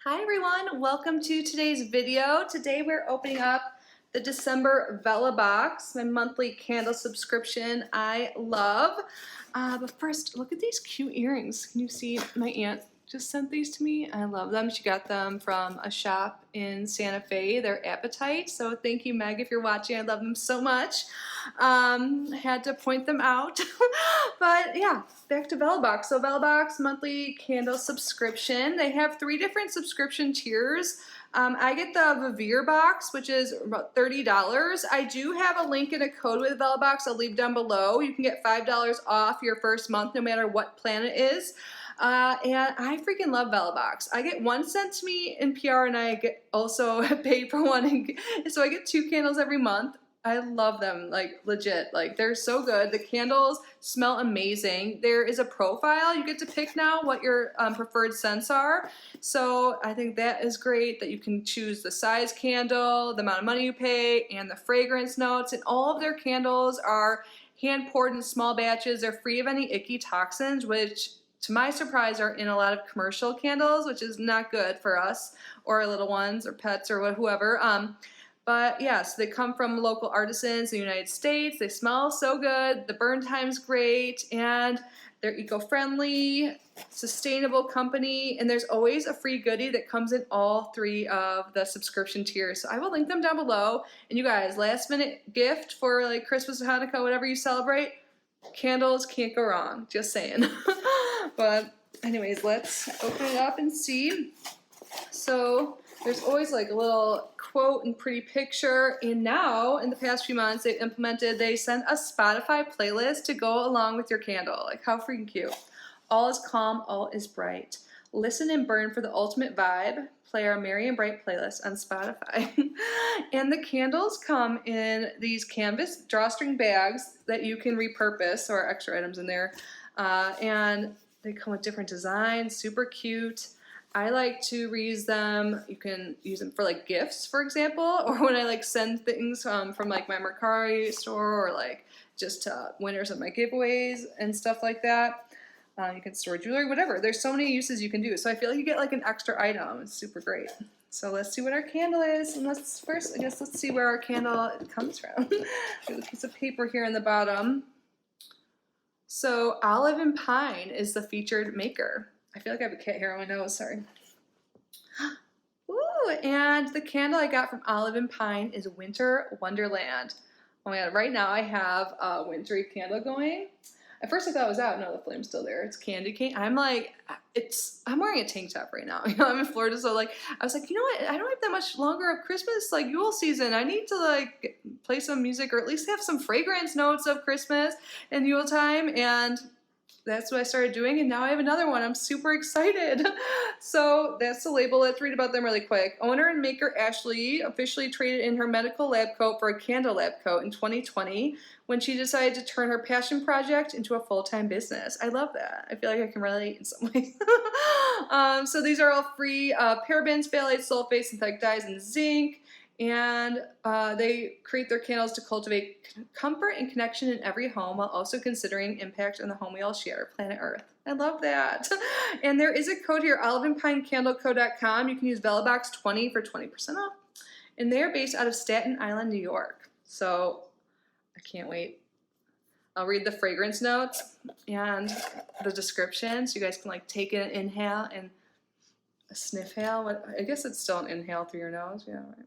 Hi everyone, welcome to today's video. Today we're opening up the December Vellabox, my monthly candle subscription I love. But first, look at these cute earrings. Can you see my aunt just sent these to me? I love them. She got them from a shop in Santa Fe. They're Appetite, so thank you, Meg, if you're watching. I love them so much. I had to point them out. But yeah, back to Vellabox. So Vellabox monthly candle subscription. They have 3 different subscription tiers. I get the Veadweaver box, which is about $30. I do have a link and a code with Vellabox. I'll leave down below. You can get $5 off your first month, no matter what plan it is. And I freaking love Vellabox. I get 1 sent to me in PR, and I get also paid for one. So I get 2 candles every month. I love them, like legit, like they're so good. The candles smell amazing. There is a profile. You get to pick now what your preferred scents are. So I think that is great that you can choose the size candle, the amount of money you pay, and the fragrance notes. And all of their candles are hand poured in small batches. They're free of any icky toxins, which to my surprise are in a lot of commercial candles, which is not good for us or our little ones or pets or whoever. But yes, they come from local artisans in the United States. They smell so good. The burn time's great, and they're eco-friendly, sustainable company, and there's always a free goodie that comes in all 3 of the subscription tiers. So I will link them down below. And you guys, last minute gift for like Christmas or Hanukkah, whatever you celebrate, candles can't go wrong. Just saying. But anyways, let's open it up and see. So there's always like a little quote and pretty picture, and now in the past few months they sent a Spotify playlist to go along with your candle. Like, how freaking cute. All is calm, all is bright. Listen and burn for the ultimate vibe. Play our merry and bright playlist on Spotify. And the candles come in these canvas drawstring bags that you can repurpose, or extra items in there, and they come with different designs, super cute. I like to reuse them. You can use them for like gifts, for example, or when I like send things from like my Mercari store, or like just winners of my giveaways and stuff like that. You can store jewelry, whatever. There's so many uses you can do. So I feel like you get like an extra item. It's super great. So let's see what our candle is. And let's see where our candle comes from. There's a piece of paper here in the bottom. So olive and pine is the featured maker. I feel like I have a cat hair on my nose, sorry. Ooh, and the candle I got from Olive and Pine is Winter Wonderland. Oh my god, right now I have a wintry candle going. At first I thought it was out. No, the flame's still there. It's candy cane. I'm like, I'm wearing a tank top right now. You know, I'm in Florida, so like, I was like, you know what? I don't have that much longer of Christmas, like Yule season. I need to like play some music, or at least have some fragrance notes of Christmas and Yule time, and that's what I started doing, and now I have another one. I'm super excited. So that's the label. Let's read about them really quick. Owner and maker Ashley officially traded in her medical lab coat for a candle lab coat in 2020 when she decided to turn her passion project into a full-time business. I love that. I feel like I can relate in some ways. So these are all free parabens, phthalates, sulfates, synthetic dyes, and zinc. And they create their candles to cultivate comfort and connection in every home, while also considering impact on the home we all share, planet Earth. I love that. And there is a code here, oliveandpinecandleco.com. You can use Vellabox20 for 20% off. And they are based out of Staten Island, New York. So I can't wait. I'll read the fragrance notes and the description, so you guys can like take an inhale and a sniff hail. I guess it's still an inhale through your nose. Yeah, right.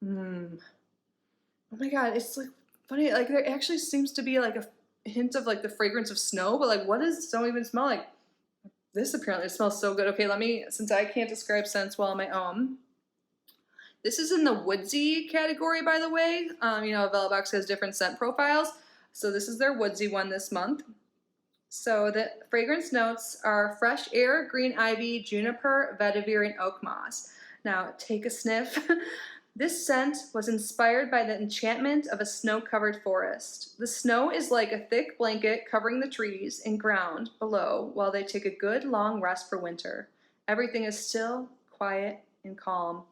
Oh my god, it's like funny, like there actually seems to be like a hint of like the fragrance of snow, but like what does snow even smell like? This apparently smells so good. Okay, since I can't describe scents well on my own. This is in the woodsy category, by the way. You know, Vellabox has different scent profiles. So this is their woodsy one this month. So the fragrance notes are fresh air, green ivy, juniper, vetiver, and oak moss. Now take a sniff. This scent was inspired by the enchantment of a snow-covered forest. The snow is like a thick blanket covering the trees and ground below while they take a good long rest for winter. Everything is still, quiet, and calm.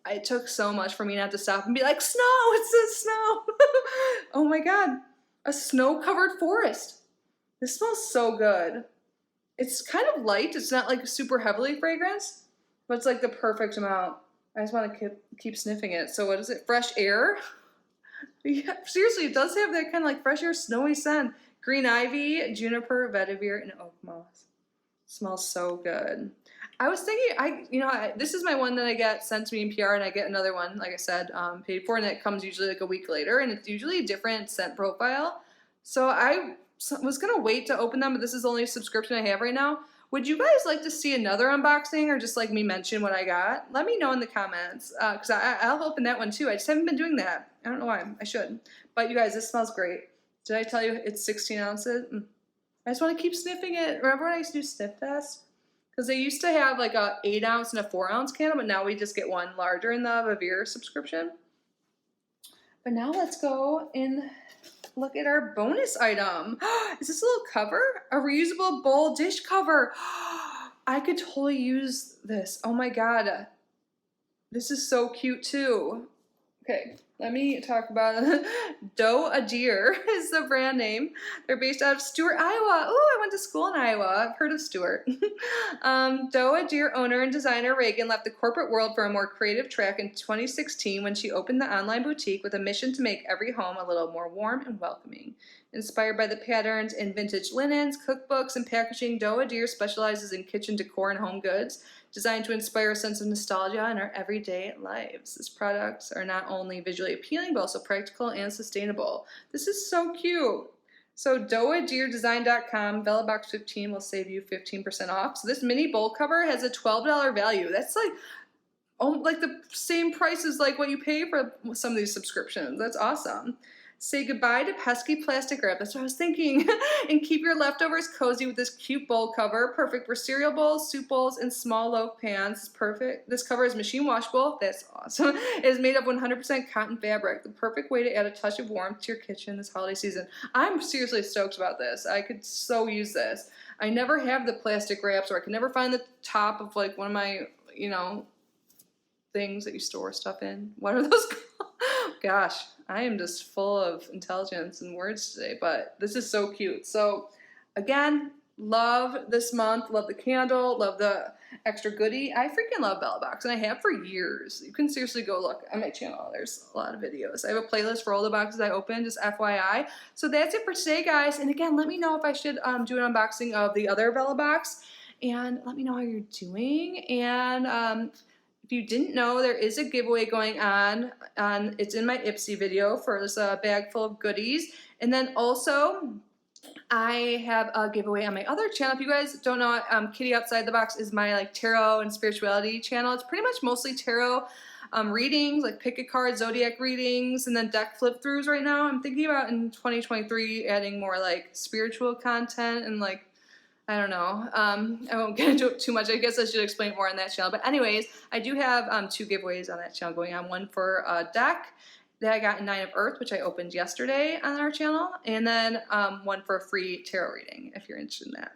It took so much for me not to stop and be like, snow, it says snow. Oh my god, a snow-covered forest. This smells so good. It's kind of light. It's not like super heavily fragrance, but it's like the perfect amount. I just want to keep sniffing it. So what is it? Fresh air? Yeah, seriously, it does have that kind of like fresh air, snowy scent. Green ivy, juniper, vetiver, and oak moss. Smells so good. I was thinking, this is my one that I get sent to me in PR, and I get another one, like I said, paid for, and it comes usually like a week later, and it's usually a different scent profile. So I was gonna wait to open them, but this is the only subscription I have right now. Would you guys like to see another unboxing, or just like me mention what I got? Let me know in the comments, because I'll open that one too. I just haven't been doing that. I don't know why. I should. But you guys, this smells great. Did I tell you it's 16 ounces? I just want to keep sniffing it. Remember when I used to do sniff tests? Because they used to have like a 8 ounce and a 4 ounce candle, but now we just get one larger in the Vellabox subscription. But now let's go and look at our bonus item. Is this a little cover? A reusable bowl dish cover. I could totally use this. Oh my God. This is so cute too. Okay, let me talk about Doe a Deer is the brand name. They're based out of Stuart, Iowa. Oh, I went to school in Iowa. I've heard of Stuart. Doe a Deer owner and designer Reagan left the corporate world for a more creative track in 2016 when she opened the online boutique with a mission to make every home a little more warm and welcoming. Inspired by the patterns in vintage linens, cookbooks, and packaging, Doe a Deer specializes in kitchen decor and home goods, designed to inspire a sense of nostalgia in our everyday lives. These products are not only visually appealing, but also practical and sustainable. This is so cute. So doeadeerdesign.com, Vellabox 15 will save you 15% off. So this mini bowl cover has a $12 value. That's like the same price as like what you pay for some of these subscriptions. That's awesome. Say goodbye to pesky plastic wrap. That's what I was thinking. And keep your leftovers cozy with this cute bowl cover. Perfect for cereal bowls, soup bowls, and small loaf pans. It's perfect. This cover is machine washable. That's awesome. It is made of 100% cotton fabric. The perfect way to add a touch of warmth to your kitchen this holiday season. I'm seriously stoked about this. I could so use this. I never have the plastic wraps, or I can never find the top of like one of my, things that you store stuff in. What are those called? Gosh, I am just full of intelligence and words today, but this is so cute. So again, love this month, love the candle, love the extra goodie. I freaking love Vellabox, and I have for years. You can seriously go look on my channel. There's a lot of videos. I have a playlist for all the boxes I open, just FYI. So that's it for today, guys. And again, let me know if I should do an unboxing of the other Vellabox, and let me know how you're doing. And if you didn't know, there is a giveaway going on. It's in my Ipsy video for this bag full of goodies. And then also, I have a giveaway on my other channel. If you guys don't know, Kitty Outside the Box is my like tarot and spirituality channel. It's pretty much mostly tarot readings, like pick a card, zodiac readings, and then deck flip throughs right now. I'm thinking about in 2023 adding more like spiritual content and like, I don't know. I won't get into it too much. I guess I should explain more on that channel. But anyways, I do have 2 giveaways on that channel going on. One for a deck that I got in 9 of Earth, which I opened yesterday on our channel. And then one for a free tarot reading, if you're interested in that.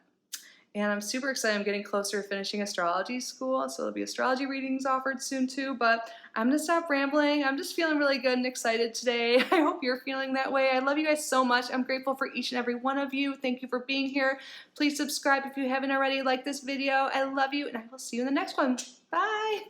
And I'm super excited. I'm getting closer to finishing astrology school, so there'll be astrology readings offered soon too. But I'm gonna stop rambling. I'm just feeling really good and excited today. I hope you're feeling that way. I love you guys so much. I'm grateful for each and every one of you. Thank you for being here. Please subscribe if you haven't already. Like this video. I love you, and I will see you in the next one. Bye.